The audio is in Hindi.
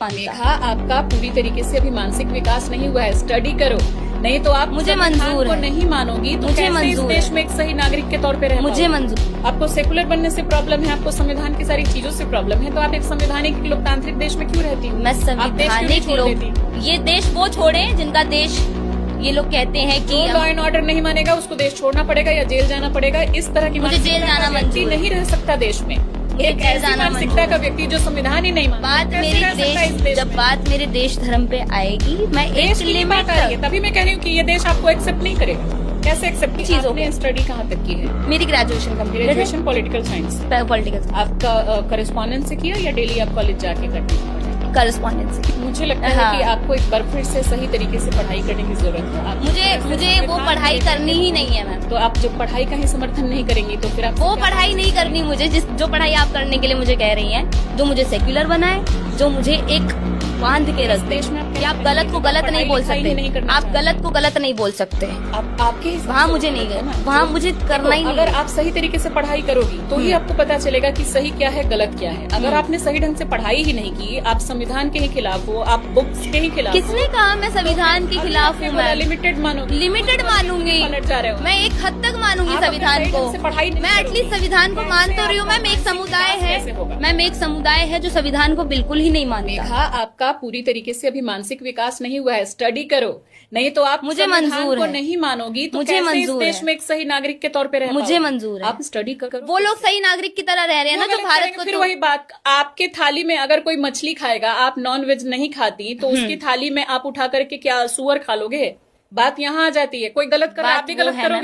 मेघा, आपका पूरी तरीके से अभी मानसिक विकास नहीं हुआ है। स्टडी करो, नहीं तो आप मुझे मंजूर को है, नहीं मानोगी तो मुझे कैसे इस मंजूर देश है, में एक सही नागरिक के तौर पे रह मुझे पाओगे? मंजूर। आपको सेकुलर बनने से प्रॉब्लम है, आपको संविधान की सारी चीजों से प्रॉब्लम है, तो आप एक संवैधानिक लोकतांत्रिक देश में क्यों रहती? मैं संवैधानिक लोग, ये देश वो छोड़े जिनका देश ये लोग कहते हैं कि लॉ एंड ऑर्डर नहीं मानेगा उसको देश छोड़ना पड़ेगा या जेल जाना पड़ेगा। इस तरह की मुझे जेल जाना व्यक्ति नहीं रह सकता देश में। एक जेल ऐसी जाना मानसिकता का व्यक्ति जो संविधान ही नहीं मानता, बात कैसे रह सकता है इस देश जब में? बात मेरे देश धर्म पे आएगी, मैं एक देश की लिमिट बात आ रही है, तभी मैं कह रही हूँ कि ये देश आपको एक्सेप्ट नहीं करेगा। कैसे एक्सेप्ट की? चीजों आपने स्टडी कहाँ तक की है? मेरी ग्रेजुएशन कंप्लीट है, ग्रेजुएशन पॉलिटिकल साइंस। पॉलिटिकल आपका करेस्पॉन्डेंस से किया या डेली आप कॉलेज जाके करते हैं? करस्पॉन्डेंस। मुझे लगता है हाँ। कि आपको एक बार फिर से सही तरीके से पढ़ाई करने की जरूरत है। मुझे वो पढ़ाई करनी ही नहीं है मैम। तो आप जब पढ़ाई का ही समर्थन नहीं करेंगी तो फिर आप वो पढ़ाई नहीं करनी मुझे, जो पढ़ाई आप करने के लिए मुझे कह रही हैं, जो मुझे सेक्युलर बनाए, जो मुझे एक बांध के रस्ते देश में कि आप गलत को गलत नहीं बोल सकते, आप आप गलत को गलत नहीं बोल सकते। आपके हिसाब वहाँ से मुझे गलत नहीं है ना? गए, वहाँ मुझे करना ही नहीं। अगर आप सही तरीके से पढ़ाई करोगी तो ही आपको पता चलेगा कि सही क्या है गलत क्या है। अगर आपने सही ढंग से पढ़ाई ही नहीं की, आप संविधान के ही खिलाफ हो, आप बुक्स के ही खिलाफ हो, किसने कहा मैं संविधान के खिलाफ हूँ? मैं लिमिटेड मानोगी, लिमिटेड मानूंगी, पलट जा रहे हो। मैं एक हद तक मानूंगी आप संविधान अपने सही को। ढंग से पढ़ाई नहीं मैं एटलीस्ट संविधान को मान तो रही हूँ। मैम एक समुदाय कैसे होगा? है, मैम एक समुदाय है जो संविधान को बिल्कुल ही नहीं मानता। मेघा, आपका पूरी तरीके से अभी मानसिक विकास नहीं हुआ है। स्टडी करो, नहीं तो आप मुझे संविधान मंजूर को है, नहीं मानोगी तो मुझे कैसे इस मंजूर देश है, में एक सही नागरिक के तौर पे रह मुझे पाओगे? मंजूर है। आप स्टडी करो। वो लोग सही नागरिक की तरह रह रहे हैं ना, जो भारत को फिर वही बात, आपके थाली में अगर कोई मछली खाएगा, आप नॉन वेज नहीं खाती, तो उसकी थाली में आप उठा करके क्या सुअर खा लोगे? बात यहाँ आ जाती है। कोई गलत कर रहा है, आप भी बात वो गलत है करोगे।